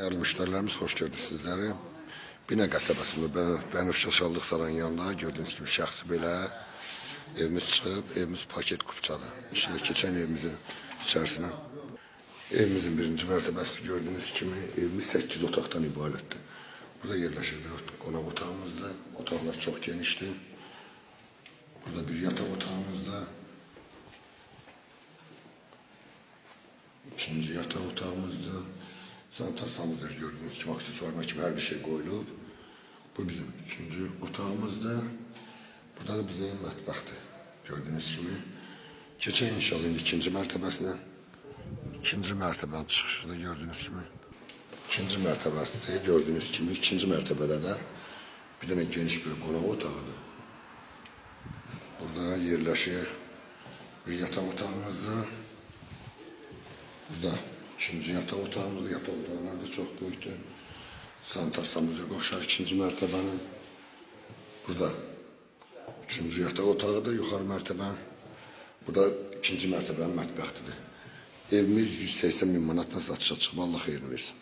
Değerli müşterilerimiz, hoş gördük sizleri. Bine qəsəbəsində Bənövşə Şallıq Sarayın yanında gördüğünüz gibi şəxsi belə evimiz çıxıb, evimiz paket kupçadır. İnşallah keçən evimizin içərisinə. Evimizin birinci mərtəbəsi gördüğünüz kimi evimiz 8 otaqdan ibarətdir. Burada yerləşir bir qonaq otağımızda. Otaqlar çox genişdir. Burada bir yataq otağımızda. İkinci yataq otağımızda. Sanitarsamızdır gördüğünüz gibi, aksesuarlar gibi her bir şey koyulub. Bu bizim üçüncü otağımızda. Burada da bizim mətbəxdir. Gördüğünüz gibi. Keçen inşallah ikinci mərtəbəsinə. İkinci mərtəbənin çıxışında gördüğünüz gibi. İkinci mərtəbəsində gördüğünüz gibi ikinci mərtəbədə də bir dənə geniş bir qonaq otağıdır. Burada yerləşir bir yataq otağımızda. Burada ikinci yataq otağımızda, yataq otağlar da çok büyüktür. Sanitarsamızı qoşar ikinci mərtəbənin. Burada üçüncü yataq otağı da yuxarı mərtəbənin. Burada ikinci mərtəbənin mətbəxtidir. Evimiz 180 bin manatdan satışa çıxıb, Allah xeyrini versin.